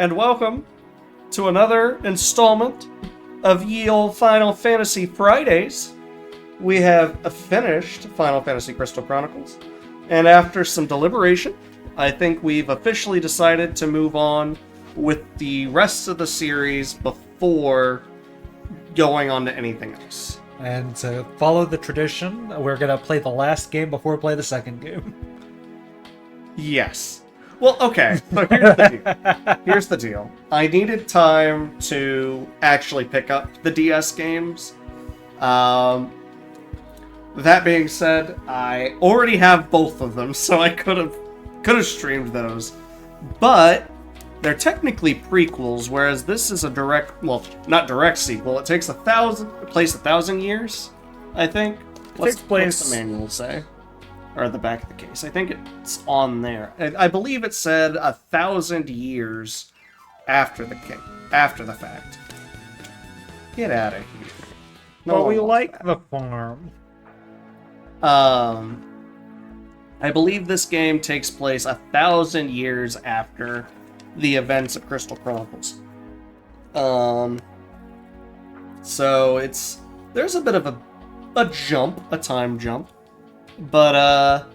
and welcome to another installment of Ye Olde Final Fantasy Fridays. We have finished Final Fantasy Crystal Chronicles, and after some deliberation, I think we've officially decided to move on with the rest of the series before going on to anything else. And to follow the tradition, we're going to play the last game before we play the second game. Yes. Well, okay, so here's the deal. Here's the deal. I needed time to actually pick up the DS games. That being said, I already have both of them, so I could have streamed those. But they're technically prequels, whereas this is a direct, well, not direct sequel. It takes 1,000 years, I think. What's the manual say? Or the back of the case. I think it's on there. I believe it said 1,000 years after the fact. Get out of here. No, but we like the farm. I believe this game takes place 1,000 years after the events of Crystal Chronicles. So there's a bit of a time jump. But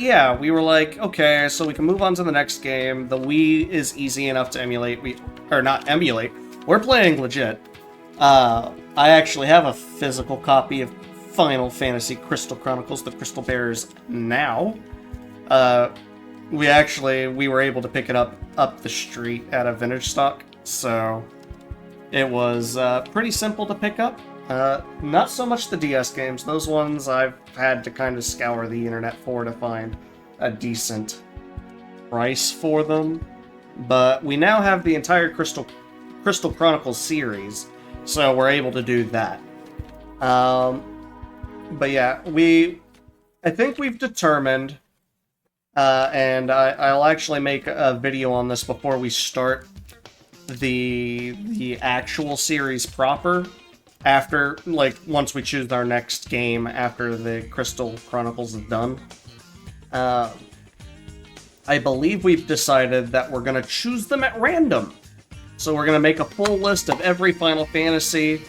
yeah, we were like, okay, so we can move on to the next game. The Wii is easy enough to emulate. We're playing legit. I actually have a physical copy of Final Fantasy Crystal Chronicles, the Crystal Bearers now. We were able to pick it up the street at a vintage stock, so it was pretty simple to pick up. Not so much the DS games. Those ones I've had to kind of scour the internet for to find a decent price for them. But we now have the entire Crystal Chronicles series, so we're able to do that. But yeah, I think we've determined, and I'll actually make a video on this before we start the actual series proper. After, once we choose our next game after the Crystal Chronicles is done. I believe we've decided that we're going to choose them at random. So we're going to make a full list of every Final Fantasy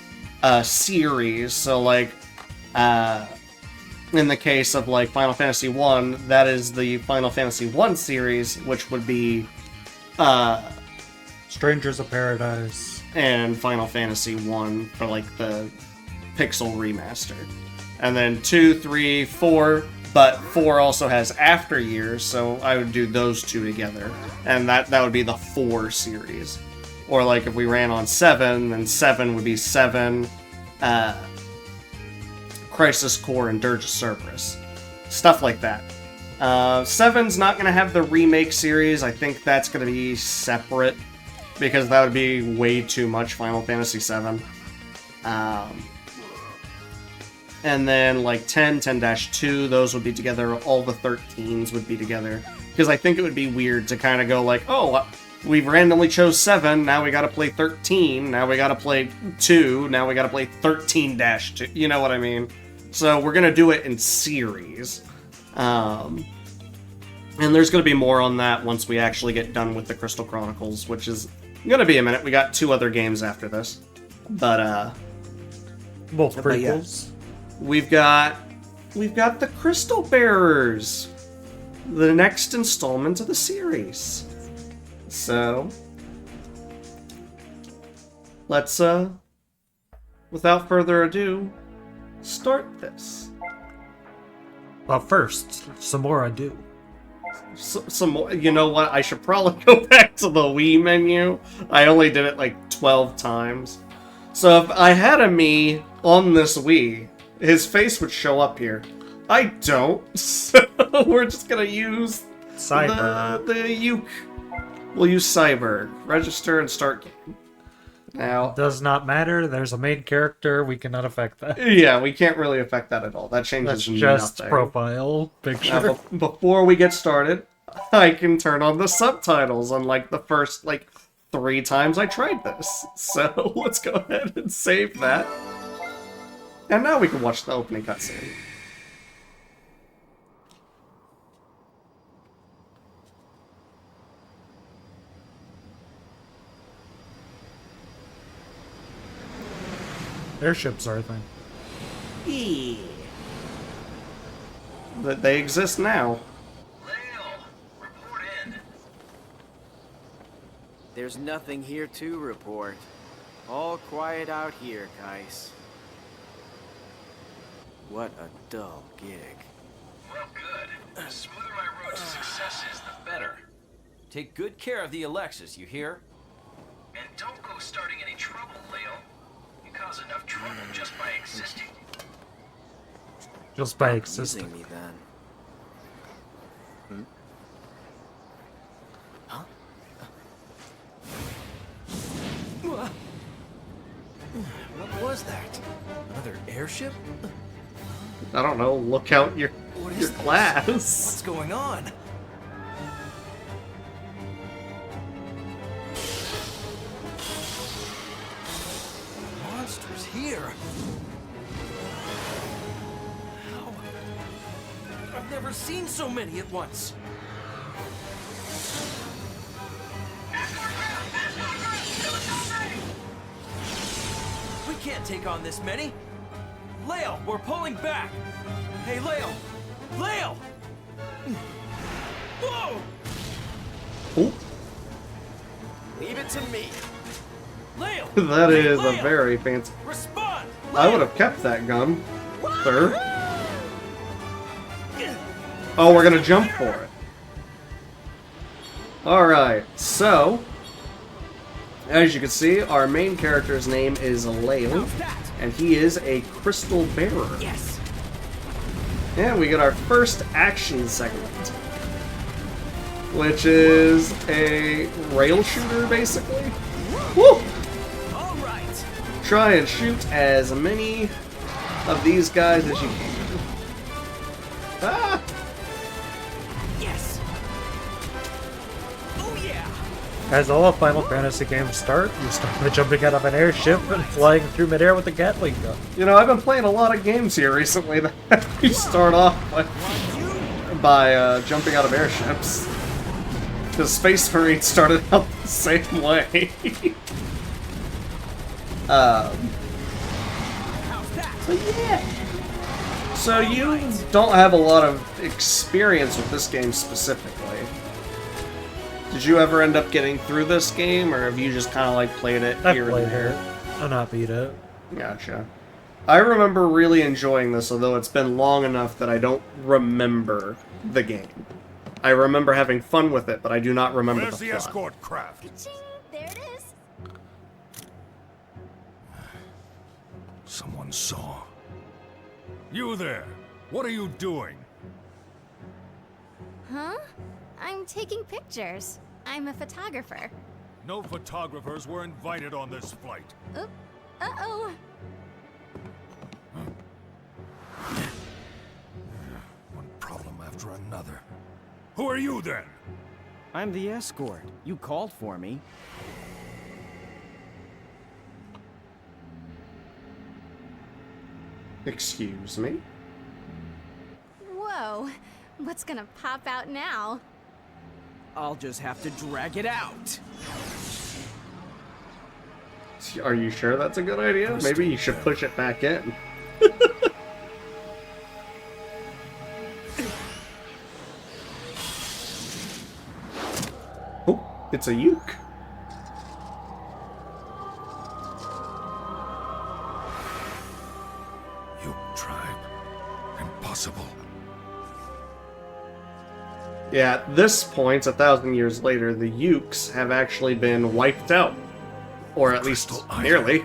series. So, in the case of, Final Fantasy 1, that is the Final Fantasy 1 series, which would be Strangers of Paradise. And Final Fantasy 1 for the Pixel remaster. And then 2, 3, 4, but 4 also has After Years, so I would do those two together. And that would be the 4 series. Or if we ran on 7, then 7 would be 7, Crisis Core, and Dirge of Cerberus. Stuff like that. 7's not going to have the remake series. I think that's going to be separate, because that would be way too much Final Fantasy VII. And then 10, 10-2, those would be together. All the 13s would be together. Because I think it would be weird to kind of go oh, we've randomly chose 7, now we gotta play 13, now we gotta play 2, now we gotta play 13-2. You know what I mean? So we're gonna do it in series. And there's going to be more on that once we actually get done with the Crystal Chronicles, which is going to be a minute. We got 2 other games after this. But, both prequels. Yeah. We've got the Crystal Bearers, the next installment of the series. So, let's, without further ado, start this. But first, some more ado. Some more. You know what? I should probably go back to the Wii menu. I only did it 12 times. So if I had a me on this Wii, his face would show up here. I don't. So we're just gonna use Cyber. the uke. We'll use Cyber. Register and start game. Now, does not matter. There's a main character. We cannot affect that. Yeah, we can't really affect that at all. That changes That's just nothing. Profile picture. Now, before we get started, I can turn on the subtitles on the first 3 times I tried this. So let's go ahead and save that. And now we can watch the opening cutscene. Airships are a thing. Yeah. That they exist now. Layle, report in. There's nothing here to report. All quiet out here, Kais. What a dull gig. Well, good. The smoother my road to success is, the better. Take good care of the Alexis, you hear? And don't go starting any trouble, Layle. You cause enough trouble just by existing. Just by Using existing. me then. Huh? What was that? Another airship? I don't know. Look out your What is your this? glass. What's going on? Monsters here. How? I've never seen so many at once. We can't take on this many. Layle, we're pulling back. Hey, Layle! Layle! Whoa! Oh, Leave it to me. Layle! that Hey, is a Layle! very fancy. Respond! I would have kept that gun, sir. Oh, we're gonna jump for it. Alright, so, as you can see, our main character's name is Layle, How's that? and he is a crystal bearer. Yes! And we get our first action segment, which is a rail shooter, basically. Woo! All right! Try and shoot as many of these guys as you can. Ah! Yes! Oh yeah! As all of Final Fantasy games start, you start by jumping out of an airship and flying through midair with a Gatling gun. You know, I've been playing a lot of games here recently that you start off by jumping out of airships. The Space Marine started out the same way. How's that? But yeah. So you don't have a lot of experience with this game specifically. Did you ever end up getting through this game, or have you just kind of like played it I've here played and there? it. I'll not beat it. Gotcha. I remember really enjoying this, although it's been long enough that I don't remember the game. I remember having fun with it, but I do not remember Where's the the plot. escort craft? Ching! There it is. Someone saw. You there! What are you doing? Huh? I'm taking pictures. I'm a photographer. No photographers were invited on this flight. Oop. Uh-oh. One problem after another. Who are you then? I'm the escort. You called for me. Excuse me? Whoa. What's gonna pop out now? I'll just have to drag it out. Are you sure that's a good idea? Maybe you should push it back in. Oh, it's a uke. You tribe. Impossible. Yeah, at this point, 1,000 years later, the Ukes have actually been wiped out. Or at least Crystal Island. nearly.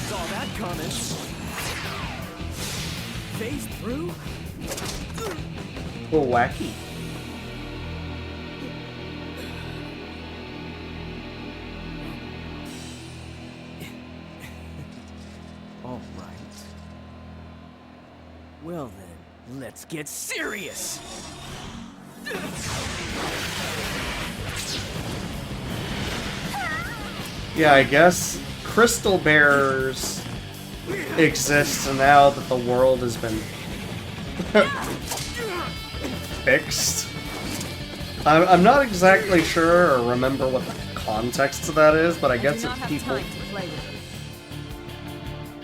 Saw that coming. Phase through? Oh, wacky. Well then, let's get serious! Yeah, I guess crystal bearers exist now that the world has been fixed. I'm not exactly sure or remember what the context of that is, but I guess it's people.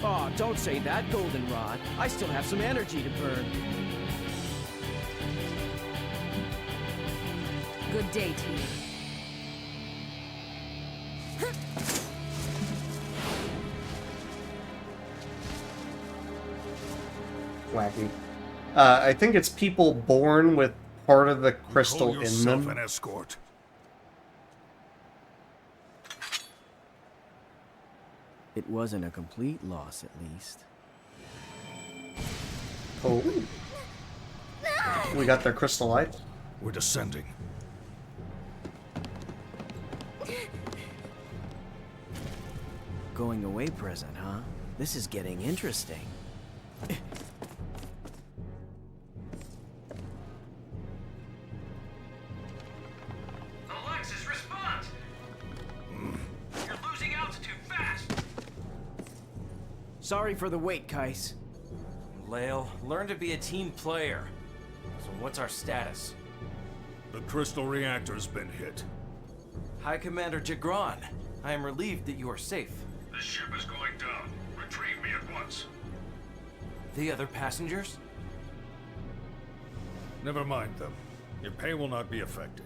Oh, don't say that, Goldenrod. I still have some energy to burn. Good day to you. Wacky. I think it's people born with part of the crystal Call in yourself them. an escort. It wasn't a complete loss, at least. Oh. We got their crystal light. We're descending. Going away present, huh? This is getting interesting. Alexis, respond! You're losing altitude fast! Sorry for the wait, Kais. Layle, learn to be a team player. So what's our status? The crystal reactor's been hit. High Commander Jagron, I am relieved that you are safe. The ship is going down. Retrieve me at once. The other passengers? Never mind them. Your pay will not be affected.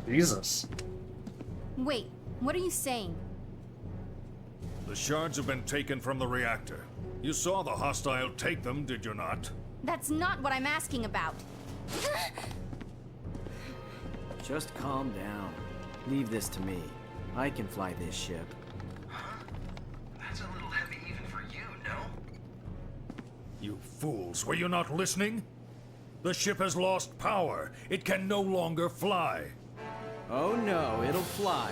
Jesus. Wait, what are you saying? The shards have been taken from the reactor. You saw the hostile take them, did you not? That's not what I'm asking about. Just calm down. Leave this to me. I can fly this ship. That's a little heavy even for you, no? You fools, were you not listening? The ship has lost power. It can no longer fly. Oh no, it'll fly.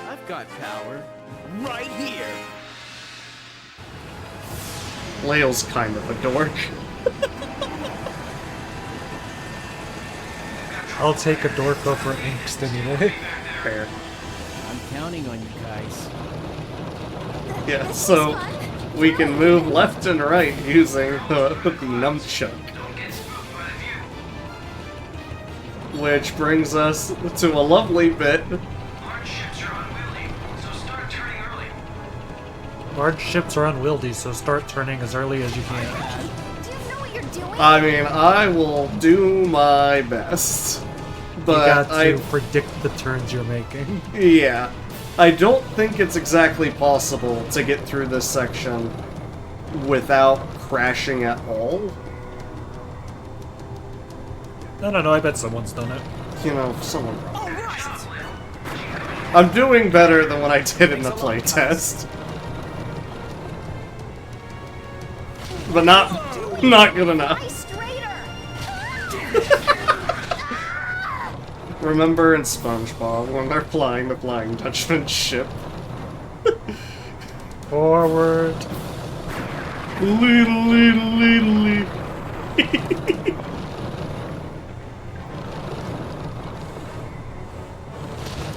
I've got power. Right here! Layle's kind of a dork. I'll take a dork over angst anyway. Fair. I'm counting on you guys. Yeah, so we can move left and right using the nunchuck. Don't get spooked by the view. Which brings us to a lovely bit. Large ships are unwieldy, so start turning early. Large ships are unwieldy, so start turning as early as you can. Do you know what you're doing? I mean, I will do my best. You But got to I, predict the turns you're making. yeah, I don't think it's exactly possible to get through this section without crashing at all. No, I bet someone's done it. You know, someone. I'm doing better than what I did in the playtest. But not good enough. Fly straighter! Remember in SpongeBob when they're flying the Flying Dutchman ship? Forward. Little.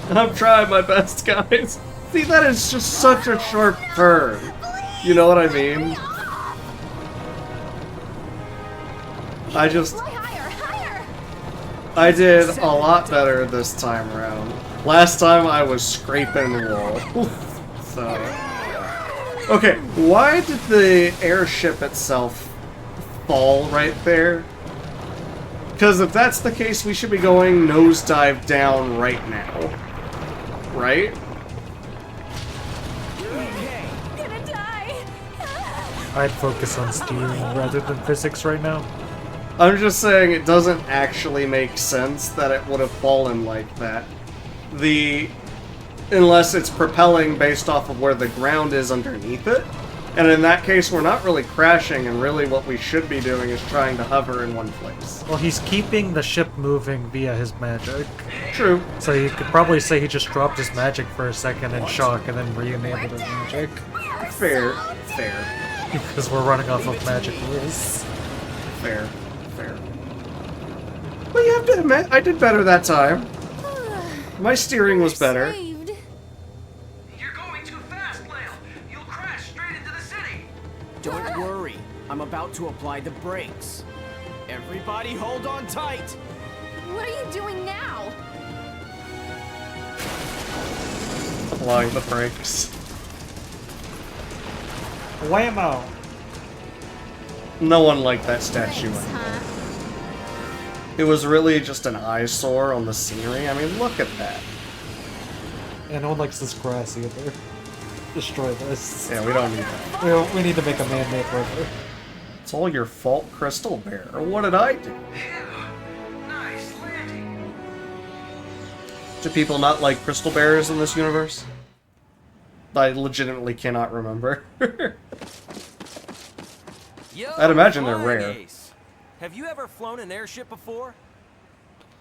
I'm trying my best, guys. See, that is just such a sharp turn. You know what I mean? I just... Fly higher, higher! I did a lot better this time around. Last time I was scraping the wall. So... Okay, why did the airship itself fall right there? Because if that's the case, we should be going nosedive down right now. Right? Gonna die! I'd focus on steering rather than physics right now. I'm just saying it doesn't actually make sense that it would have fallen like that. Unless it's propelling based off of where the ground is underneath it. And in that case, we're not really crashing, and really what we should be doing is trying to hover in one place. Well, he's keeping the ship moving via his magic. True. So you could probably say he just dropped his magic for a second in shock and then re-enabled his magic. Fair. Because we're running off of magic rules. Fair. Fair. But you have to admit, I did better that time. My steering was better. Saved. You're going too fast, Layle. You'll crash straight into the city. Don't worry. I'm about to apply the brakes. Everybody hold on tight. What are you doing now? Applying the brakes. Whammo! No one liked that statue. Thanks, huh? It was really just an eyesore on the scenery. I mean, look at that. And no one likes this grass either. Destroy this. Yeah, we don't need that. We need to make a man-made river. It's all your fault, Crystal Bear. What did I do? Phew. Nice landing. Do people not like crystal bears in this universe? I legitimately cannot remember. Yo, I'd imagine they're flying rare. ace. Have you ever flown an airship before?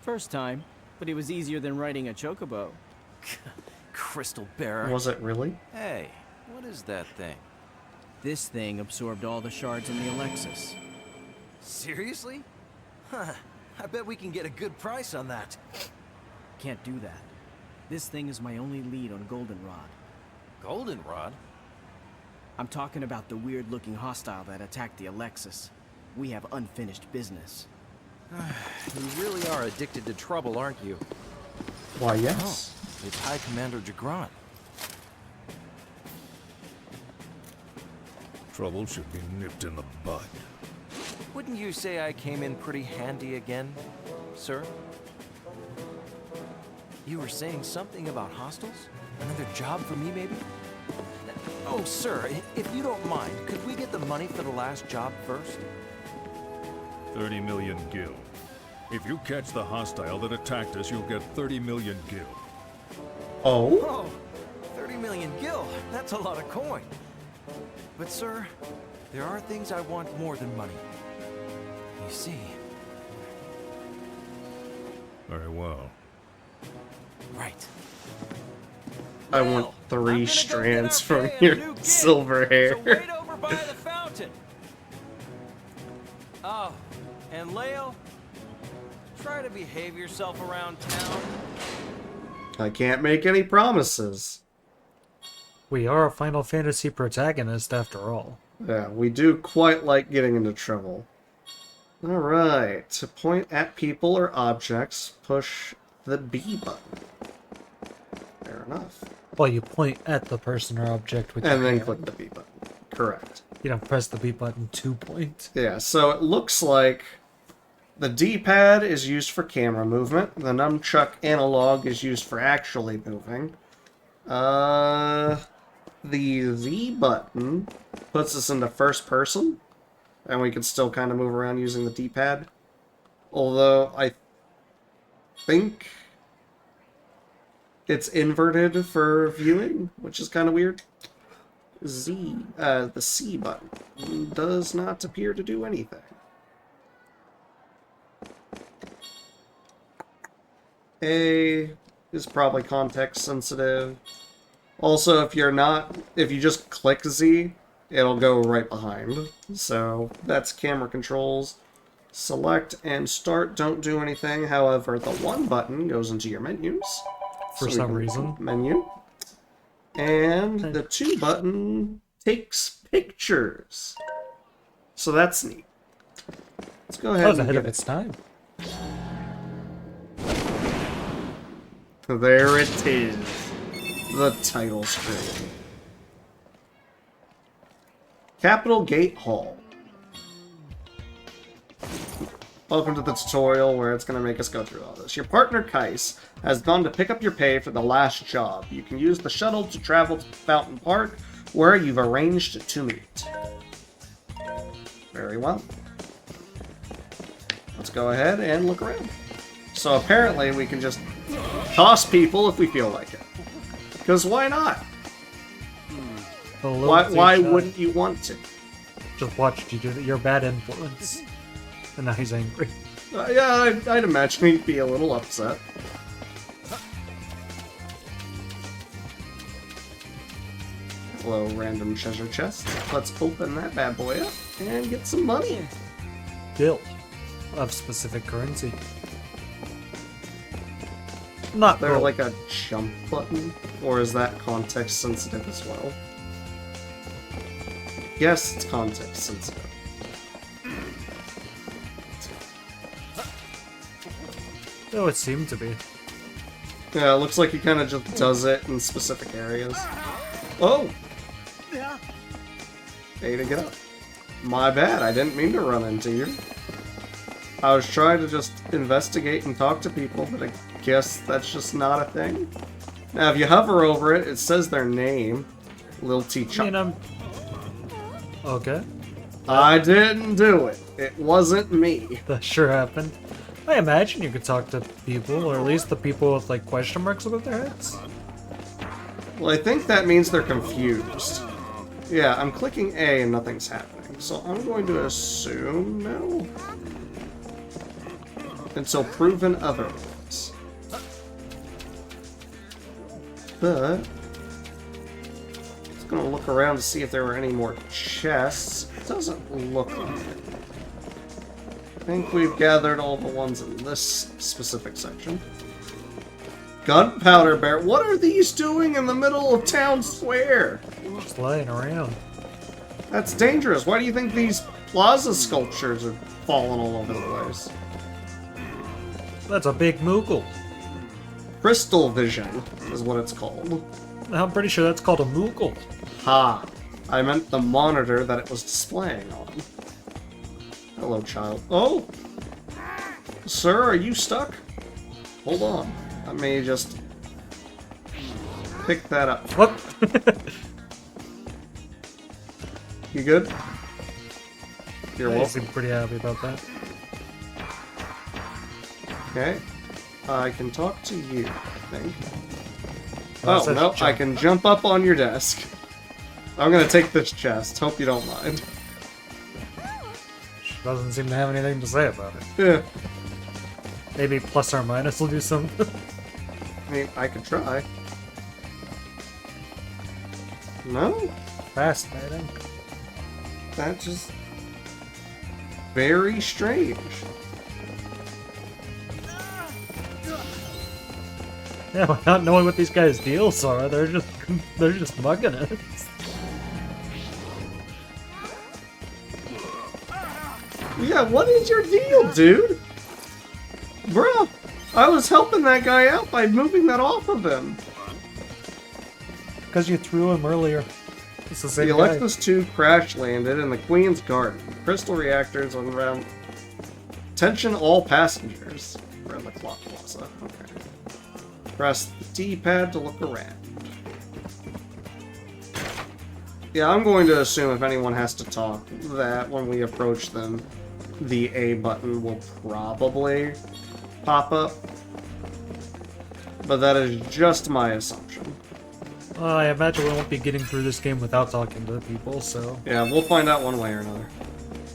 First time, but it was easier than riding a chocobo. Crystal Bearer. Was it really? Hey, what is that thing? This thing absorbed all the shards in the Alexis. Seriously? Huh. I bet we can get a good price on that. Can't do that. This thing is my only lead on Goldenrod. Goldenrod? I'm talking about the weird-looking hostile that attacked the Alexis. We have unfinished business. You really are addicted to trouble, aren't you? Why, yes. Oh, it's High Commander Jagron. Trouble should be nipped in the bud. Wouldn't you say I came in pretty handy again, sir? You were saying something about hostels? Another job for me, maybe? Oh, sir, if you don't mind, could we get the money for the last job first? 30 million gil. If you catch the hostile that attacked us, you'll get 30 million gil. Oh? Oh, 30 million gil. That's a lot of coin. But, sir, there are things I want more than money. You see. Very well. Right. I Well, want I'm 3 gonna go strands get our from pay and a new your gig. silver So hair. wait over by the fountain. Oh, and Layle, try to behave yourself around town. I can't make any promises. We are a Final Fantasy protagonist after all. Yeah, we do quite like getting into trouble. Alright, to point at people or objects, push the B button. Fair enough. Well, you point at the person or object with And your then hand. click the B button. Correct. You don't press the B button to point. Yeah, so it looks like the D-pad is used for camera movement. The nunchuck analog is used for actually moving. The Z button puts us into first person, and we can still kind of move around using the D-pad. Although I think it's inverted for viewing, which is kind of weird. The C button does not appear to do anything. A is probably context sensitive. Also, if you just click Z, it'll go right behind. So that's camera controls. Select and start don't do anything. However, the 1 button goes into your menus. For So we some can reason. Menu. And the 2 button takes pictures. So that's neat. Let's go That ahead was and ahead get of its time. There it is. The title screen. Capital Gate Hall. Welcome to the tutorial where it's going to make us go through all this. Your partner, Kais, has gone to pick up your pay for the last job. You can use the shuttle to travel to Fountain Park, where you've arranged to meet. Very well. Let's go ahead and look around. So apparently we can just toss people if we feel like it. Because why not? Why wouldn't you want to? Just watched you do that. You're a bad influence. And now he's angry. Yeah, I'd imagine he'd be a little upset. Hello, random treasure chest. Let's open that bad boy up and get some money. Bill of specific currency. Not There gold. like a jump button? Or is that context sensitive as well? Yes, it's context sensitive. Oh, it seemed to be. Yeah, it looks like he kind of just does it in specific areas. Oh! Hey to get up. My bad, I didn't mean to run into you. I was trying to just investigate and talk to people, but I guess that's just not a thing. Now, if you hover over it, it says their name. Lil T I Chuck. mean, I'm... Okay. I didn't do it. It wasn't me. That sure happened. I imagine you could talk to people, or at least the people with, like, question marks above their heads. Well, I think that means they're confused. Yeah, I'm clicking A and nothing's happening. So I'm going to assume no. Until proven otherwise. But just gonna look around to see if there were any more chests. It doesn't look like it. I think we've gathered all the ones in this specific section. Gunpowder Bear, what are these doing in the middle of town square? Just lying around. That's dangerous. Why do you think these plaza sculptures are falling all over the place? That's a big moogle. Crystal vision is what it's called. I'm pretty sure that's called a moogle. Ha! I meant the monitor that it was displaying on. Hello, child. Oh! Sir, are you stuck? Hold on. Let me just pick that up. What? You good? You're I welcome. seem pretty happy about that. Okay. I can talk to you, I think. Oh, Oh, says no, jump. I can jump up on your desk. I'm gonna take this chest. Hope you don't mind. She doesn't seem to have anything to say about it. Yeah. Maybe plus or minus will do something. I mean, I could try. No? Fascinating. That's just... very strange. Yeah, by not knowing what these guys' deals are, they're just mugging it. Yeah, what is your deal, dude? Bro, I was helping that guy out by moving that off of him. Because you threw him earlier. It's the The same guy. Alexis 2 crash landed in the Queen's Garden. Crystal reactors on around. Attention all passengers. We're in the clock plaza. Okay. Press the D-pad to look around. Yeah, I'm going to assume if anyone has to talk, that when we approach them, the A button will probably pop up. But that is just my assumption. I imagine we won't be getting through this game without talking to people, so... Yeah, we'll find out one way or another.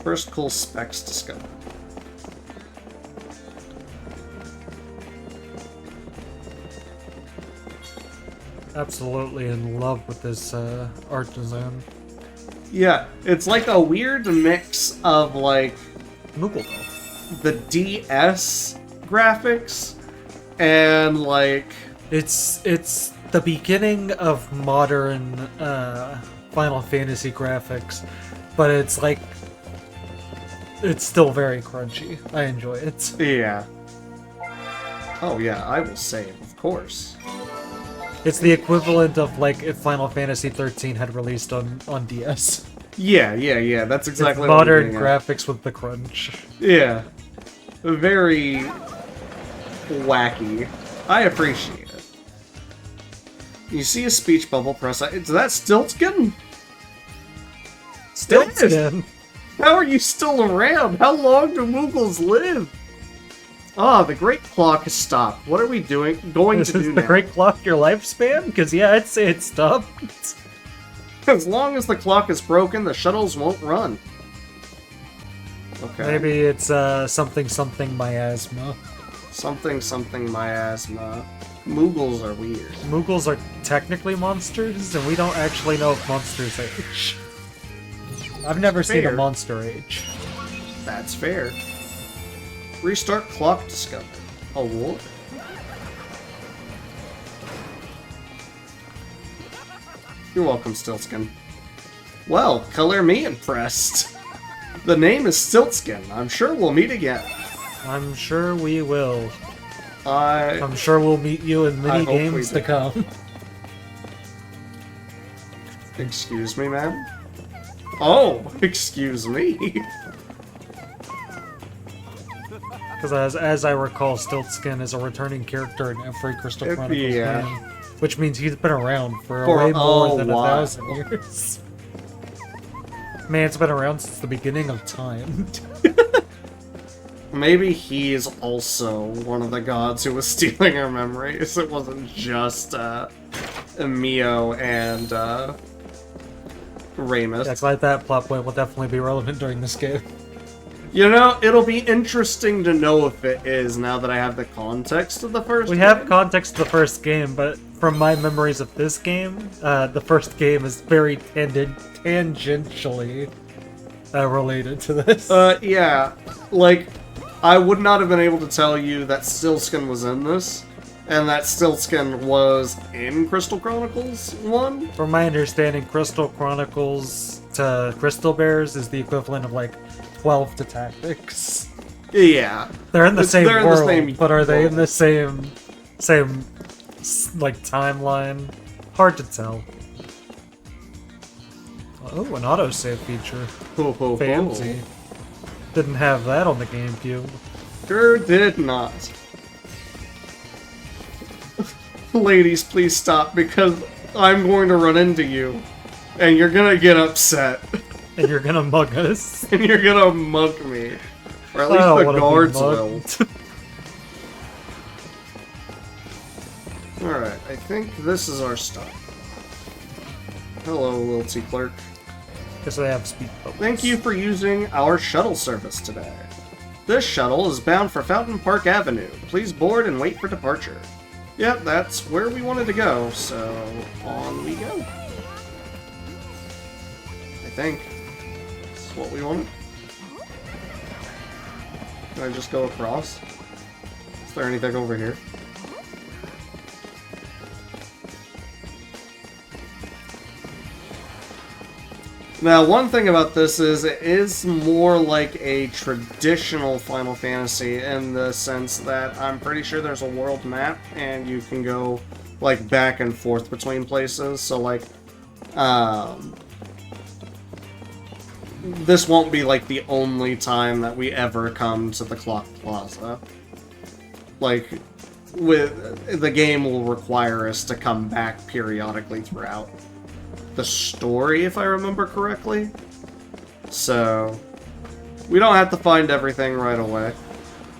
First cool specs discovered. Absolutely in love with this art design. Yeah, it's like a weird mix of, like, Moogle, though. the DS graphics and, like... It's the beginning of modern Final Fantasy graphics, but it's like... It's still very crunchy. I enjoy it. Yeah. Oh yeah, I will save, of course. It's the equivalent of, like, if Final Fantasy 13 had released on DS. Yeah, that's exactly It's what I'm modern getting at. graphics with the crunch. Yeah. Very... wacky. I appreciate it. You see a speech bubble, press I. Is that Stiltskin? Stiltskin! How are you still around? How long do Moogles live? Ah, the Great Clock has stopped. What are we doing? Going Is to do the now? Great Clock your lifespan? Because, yeah, I'd say it stopped. As long as the clock is broken, the shuttles won't run. Okay. Maybe it's something miasma. Something miasma. Moogles are weird. Moogles are technically monsters, and we don't actually know if monsters age. I've never seen a Fair. monster age. That's fair. Restart clock discovered. Award. You're welcome, Stiltskin. Well, color me impressed. The name is Stiltskin. I'm sure we'll meet again. I'm sure we will. I... I'm sure we'll meet you in many hope we games do. to come. Excuse me, ma'am? Oh, excuse me. Because as I recall, Stiltskin is a returning character in every Crystal Chronicles Yeah. game. Which means he's been around for For way more a than while. 1,000 years. Man, it's been around since the beginning of time. Maybe he's also one of the gods who was stealing our memories. It wasn't just, Mio and, Ramus. Yeah, glad that plot point will definitely be relevant during this game. You know, it'll be interesting to know if it is now that I have the context of the first We game. have context of the first game, but from my memories of this game, the first game is very tangentially related to this. Yeah. Like, I would not have been able to tell you that Stiltskin was in this, and that Stiltskin was in Crystal Chronicles 1. From my understanding, Crystal Chronicles to Crystal Bears is the equivalent of, like, 12 to Tactics. Yeah. They're in the same They're in the world, same but are they in world. the same, like, timeline? Hard to tell. Oh, an autosave feature. Ho, ho, ho. Fancy. Didn't have that on the GameCube. Sure did not. Ladies, please stop, because I'm going to run into you, and you're gonna get upset, And you're gonna mug us. and you're gonna mug me. Or at I least don't the wanna be guards will. mugged. Alright, I think this is our stop. Hello, Lilty Clerk. Guess they have speed bubbles. Thank you for using our shuttle service today. This shuttle is bound for Fountain Park Avenue. Please board and wait for departure. Yep, that's where we wanted to go, so on we go. I think. This is what we wanted. Can I just go across? Is there anything over here? Now, one thing about this is it is more like a traditional Final Fantasy in the sense that I'm pretty sure there's a world map and you can go like back and forth between places. So like, this won't be like the only time that we ever come to the Clock Plaza. Like, the game will require us to come back periodically throughout the story, if I remember correctly. So, we don't have to find everything right away.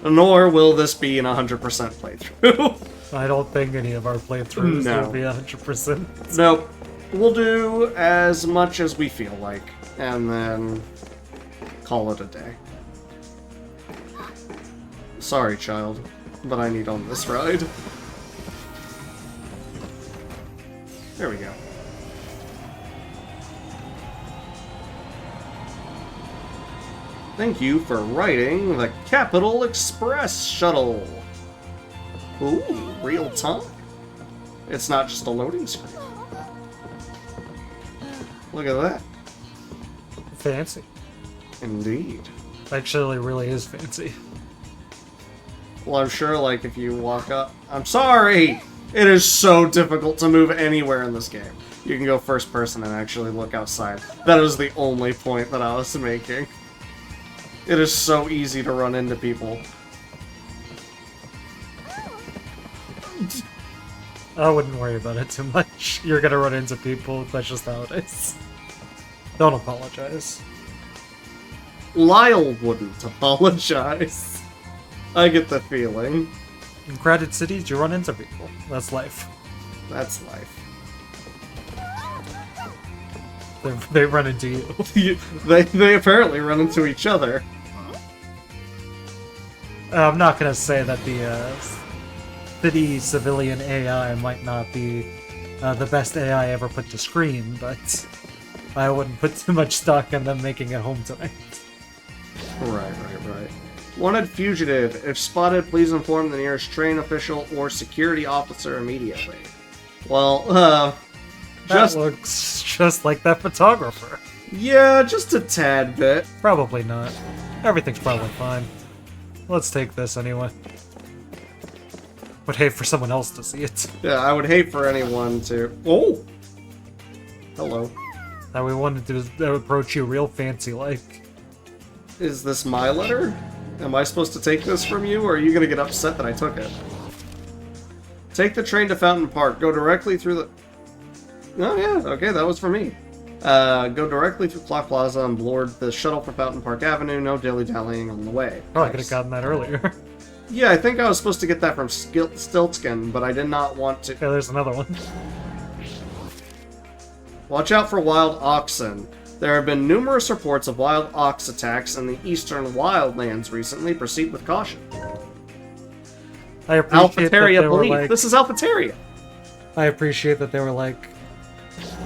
Nor will this be an 100% playthrough. I don't think any of our playthroughs No. will be 100%. Nope. We'll do as much as we feel like, and then call it a day. Sorry, child, but I need on this ride. There we go. Thank you for riding the Capital Express shuttle. Ooh, real time. It's not just a loading screen. Look at that. Fancy. Indeed. Actually, really is fancy. Well, I'm sure, like, if you walk up... I'm sorry! It is so difficult to move anywhere in this game. You can go first person and actually look outside. That is the only point that I was making. It is so easy to run into people. I wouldn't worry about it too much. You're gonna run into people, that's just how it is. Don't apologize. Layle wouldn't apologize. I get the feeling. In crowded cities, you run into people. That's life. That's life. They run into you. They apparently run into each other. I'm not gonna say that city civilian AI might not be the best AI ever put to screen, but I wouldn't put too much stock in them making it home tonight. Right. Wanted fugitive. If spotted, please inform the nearest train official or security officer immediately. Well, That looks just like that photographer. yeah, just a tad bit. Probably not. Everything's probably fine. Let's take this anyway. Would hate for someone else to see it. Yeah, I would hate for anyone to... Oh! Hello. That we wanted to approach you real fancy-like. Is this my letter? Am I supposed to take this from you, or are you gonna get upset that I took it? Take the train to Fountain Park. Go directly through the... Oh yeah, okay, that was for me. Go directly through Clock Plaza and board the shuttle for Fountain Park Avenue. No dilly-dallying on the way. Oh, I could have gotten that earlier. Yeah, I think I was supposed to get that from Stiltskin, but I did not want to... Okay, there's another one. Watch out for wild oxen. There have been numerous reports of wild ox attacks in the eastern wildlands recently. Proceed with caution. I appreciate that Alphateria they were belief. like... This is Alphateria. I appreciate that they were like...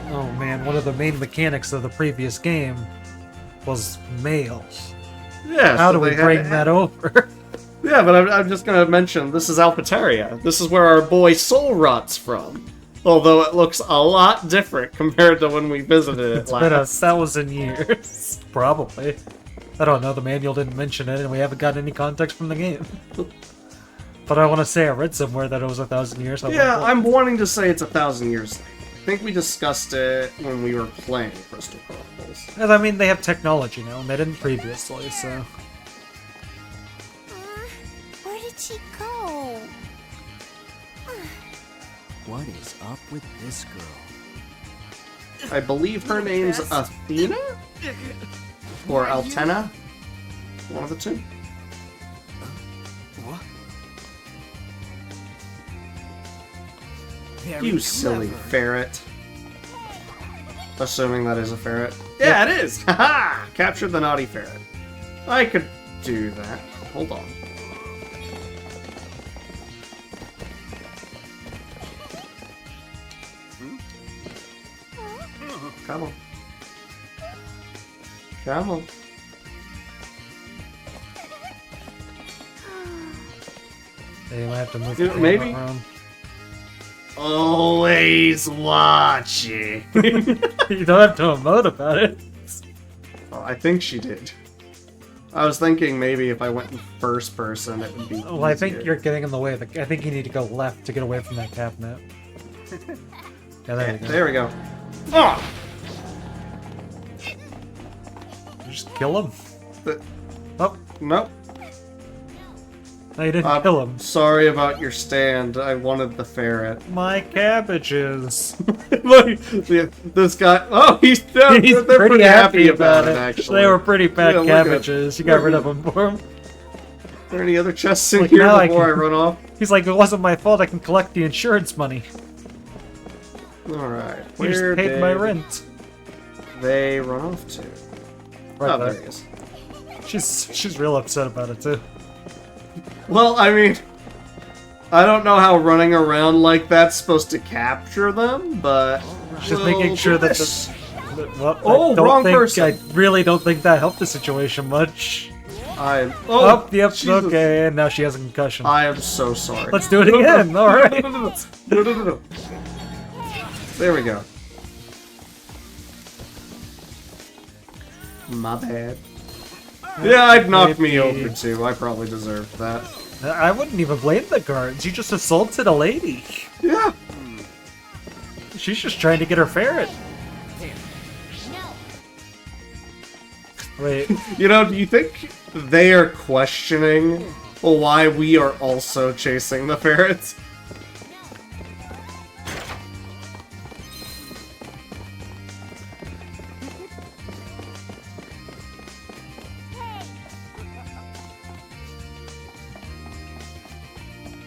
Oh man, one of the main mechanics of the previous game was males. Yeah. How so do we they had bring to- that over? Yeah, but I'm just gonna mention this is Alphateria. This is where our boy Soul Rot's from. Although it looks a lot different compared to when we visited it It's been a last. 1,000 years. Probably. I don't know, the manual didn't mention it, and we haven't got any context from the game. But I want to say I read somewhere that it was 1,000 years. So Yeah, I'm wanting to say it's 1,000 years. I think we discussed it when we were playing Crystal Chronicles. And I mean, they have technology now, and they didn't previously, so... Where did she go? What is up with this girl? I believe her name's Athena? Or Altena? One of the two. What? You silly ferret. Assuming that is a ferret. Yeah, it is! Haha! Captured the naughty ferret. I could do that. Hold on. Come on. Come on. Yeah, you might have to move Yeah, the maybe. camera around. Always watching. You don't have to emote about it. Oh, I think she did. I was thinking maybe if I went in first person, it would be Well, I think easier. you're getting in the way. I think you need to go left to get away from that cabinet. Yeah, there you go. There we go. Oh! Just kill him. The- Oh, Nope. no, you didn't kill him. Sorry about your stand. I wanted the ferret. My cabbages. Look, this guy. Oh, He's they're pretty happy about it. Actually, They were pretty bad Yeah, look at- cabbages. You got rid of them for him. Are there any other chests in Like, here now I before I can- run off? He's like, it wasn't my fault. I can collect the insurance money. All right. You just Where paid my did rent. they run off to? Right Oh, there. there he is. She's real upset about it too. Well, I mean, I don't know how running around like that's supposed to capture them, but She's we'll making sure do that this. Well, Oh, I don't wrong think, person. I really don't think that helped the situation much. I Oh, yep, Jesus. okay, and now she has a concussion. I am so sorry. Let's do it again, alright. No. There we go. My bad. Yeah, I'd knock me Maybe. over too. I probably deserved that. I wouldn't even blame the guards. You just assaulted a lady. Yeah. She's just trying to get her ferret. Wait, You know, do you think they are questioning why we are also chasing the ferrets?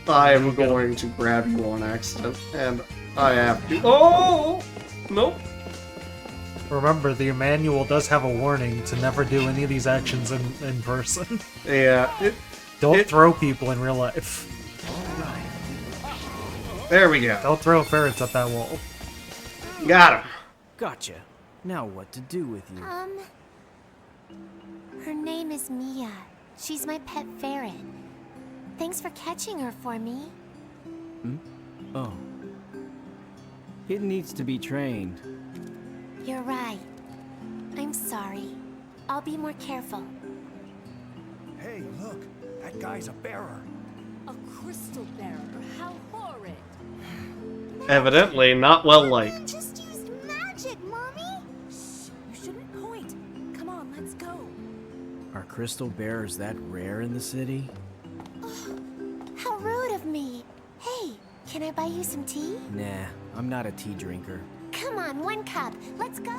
I am going to grab you on accident, and I have to. Oh! Nope. remember, the manual does have a warning to never do any of these actions in person. Yeah. Don't throw people in real life. There we go. Don't throw ferrets at that wall. Got him. Gotcha. Now what to do with you? Her name is Mia. She's my pet ferret. Thanks for catching her for me. Oh. It needs to be trained. You're right. I'm sorry. I'll be more careful. Hey, look. That guy's a bearer. A crystal bearer. How horrid. Evidently not well liked. Just used magic, Mommy! You shouldn't point. Come on, let's go. Are crystal bearers that rare in the city? How rude of me. Hey, can I buy you some tea? Nah, I'm not a tea drinker. Come on, 1 cup. Let's go.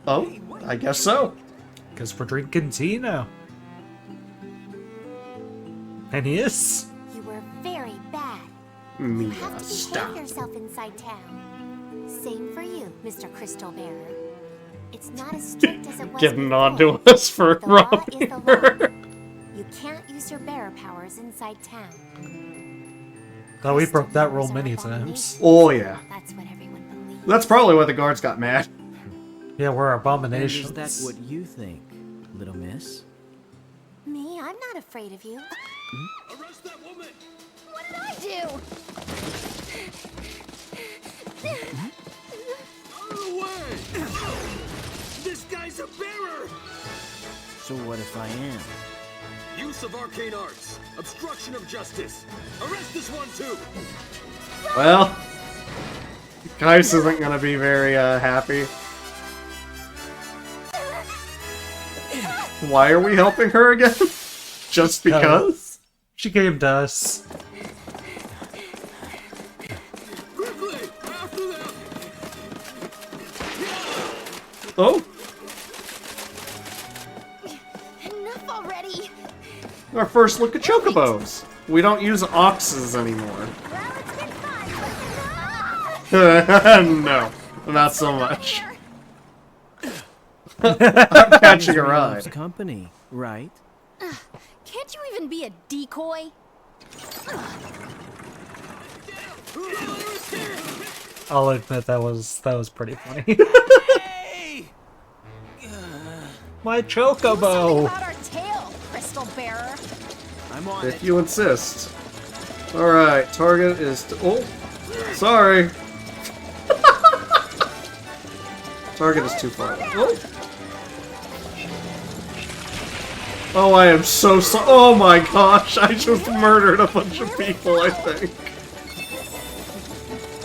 Oh, I guess so. Because we're drinking tea now. And he is. You were very bad. Mia, You have to behave stop. yourself inside town. Same for you, Mr. Crystal Bearer. It's not as strict as it was Getting on before. to us for The law is robbing the law. her. You can't use your bearer powers inside town. Thought we broke that rule Crystal many bearers are times. abominations. Oh, yeah. That's what everyone believes. That's probably why the guards got mad. Yeah, we're And abominations. is that what you think, little miss? Me? I'm not afraid of you. Arrest that woman! What did I do? Out of the way! This guy's a bearer! So what if I am? Use of arcane arts. Obstruction of justice. Arrest this one too! Well, Kais isn't gonna be very happy. Why are we helping her again? Just because? She came to us. Quickly! After them! Oh, Enough already. our first look at chocobos. We don't use oxes anymore. Well, it's been fun. No, not so much. Here. I'm catching a Loves ride. company, right? Can't you even be a decoy? I'll admit that was pretty funny. Hey! My Do something chocobo! about our tail, crystal bearer. I'm on If it. you insist. Alright, target is... Oh, sorry. Target is too far. Oh. Oh, I am so sorry. Oh my gosh, I just murdered a bunch of people, I think.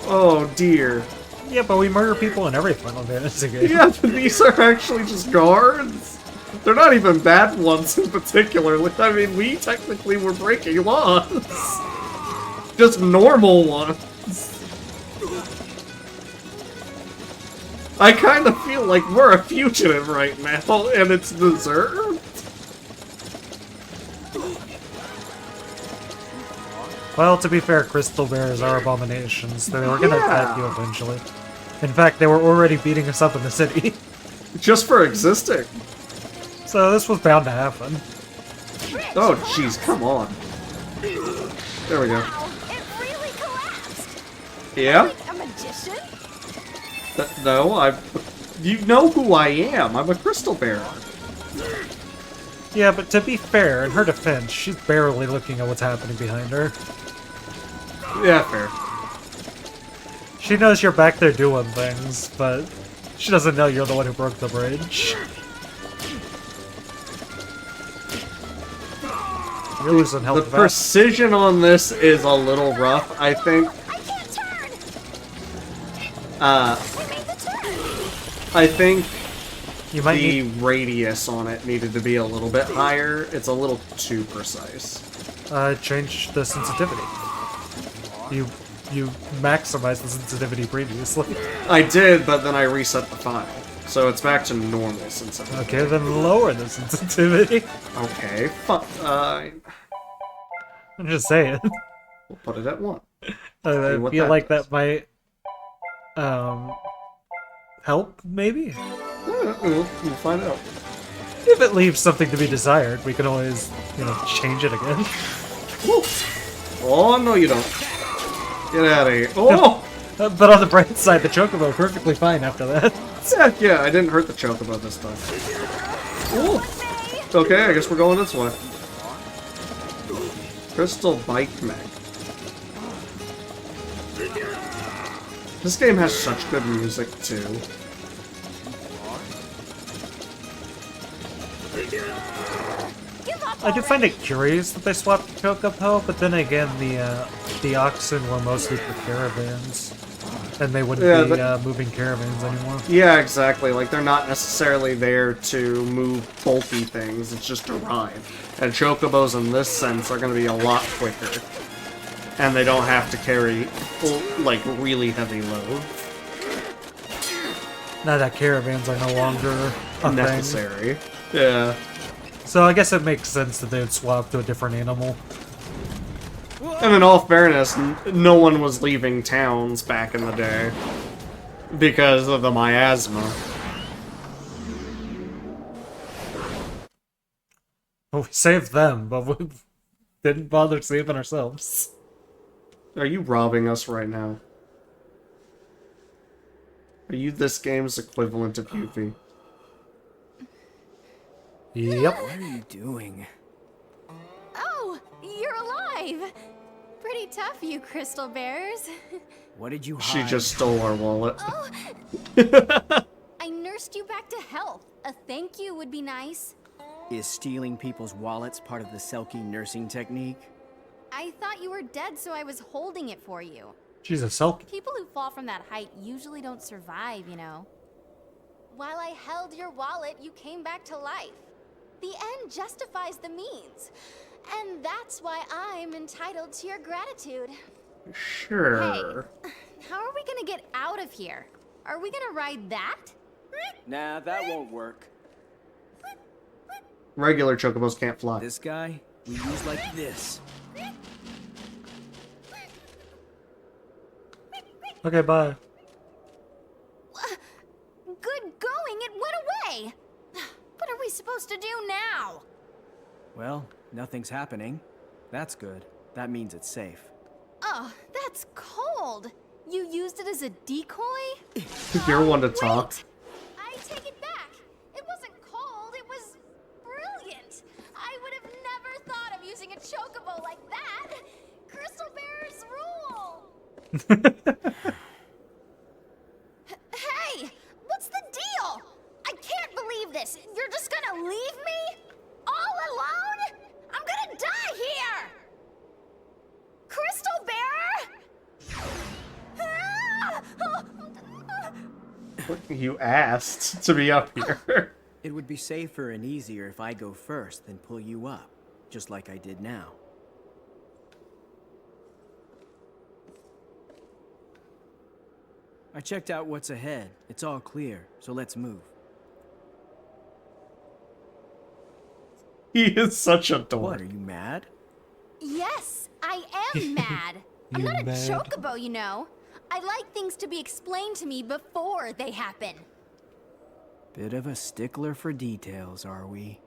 Oh dear. Yeah, but we murder people in every Final Fantasy game. Yeah, but these are actually just guards. They're not even bad ones in particular. I mean, we technically were breaking laws. Just normal ones. I kind of feel like we're a fugitive right now, and it's deserved. Well, to be fair, crystal bears are abominations. They were gonna attack you eventually. In fact, they were already beating us up in the city. Just for existing. So this was bound to happen. Oh, jeez, come on. There we go. Wow, it really collapsed. Yeah? Like a magician? No, you know who I am. I'm a crystal bearer. Yeah, but to be fair, in her defense, she's barely looking at what's happening behind her. Yeah, fair. She knows you're back there doing things, but she doesn't know you're the one who broke the bridge. You're losing The health fast. precision on this is a little rough, I think. I can't turn. Uh, I made the turn. I think You might the need radius on it needed to be a little bit higher. It's a little too precise. change the sensitivity. You maximized the sensitivity previously. I did, but then I reset the file. So it's back to normal sensitivity. Okay, then lower the sensitivity. Okay, I'm just saying. we'll put it at 1. I what feel that like does. that might help, maybe? We'll find out. If it leaves something to be desired, we can always, change it again. Woo. Oh, no you don't. Get out of here. Oh! But on the bright side, the Chocobo perfectly fine after that. Yeah, I didn't hurt the Chocobo this time. Ooh. Okay, I guess we're going this way. Crystal Bike Mech. This game has such good music, too. I do find it curious that they swapped Chocobo, but then again, the oxen were mostly for caravans, and they wouldn't be moving caravans anymore. Yeah, exactly. Like, they're not necessarily there to move bulky things, it's just to ride. And Chocobos, in this sense, are going to be a lot quicker. And they don't have to carry, like, really heavy loads. Now that caravans are no longer a Necessary. Thing. Yeah. So I guess it makes sense that they would swap to a different animal. And in all fairness, no one was leaving towns back in the day because of the miasma. Well, we saved them, but we didn't bother saving ourselves. Are you robbing us right now? Are you this game's equivalent of Yuffie? Yep. What are you doing? Oh, you're alive! Pretty tough, you crystal bears. What did you hide? She just stole our wallet. Oh! I nursed you back to health. A thank you would be nice. Is stealing people's wallets part of the Selkie nursing technique? I thought you were dead, so I was holding it for you. She's a Selkie. People who fall from that height usually don't survive, you know. While I held your wallet, you came back to life. The end justifies the means. And that's why I'm entitled to your gratitude. Sure. Hey, how are we gonna get out of here? Are we gonna ride that? Nah, that won't work. Regular Chocobos can't fly. This guy, we use like this. Okay, bye. Good going, it went away! What are we supposed to do now? Well, nothing's happening. That's good. That means it's safe. Oh, that's cold. You used it as a decoy? You're one to talk. Wait. I take it back. It wasn't cold, it was brilliant. I would have never thought of using a chocobo like that. Crystal bears rule. Hey, what's the deal? I can't believe this. You're just gonna leave me? All alone? I'm gonna die here! Crystal Bearer? You asked to be up here. It would be safer and easier if I go first than pull you up, just like I did now. I checked out what's ahead. It's all clear, so let's move. He is such a dork. What, are you mad? Yes, I am mad. I'm You're not a mad? chocobo, you know. I like things to be explained to me before they happen. Bit of a stickler for details, are we?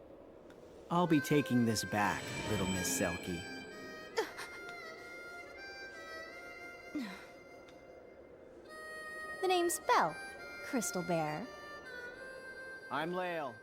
I'll be taking this back, little Miss Selkie. The name's Belle, Crystal Bear. I'm Layle.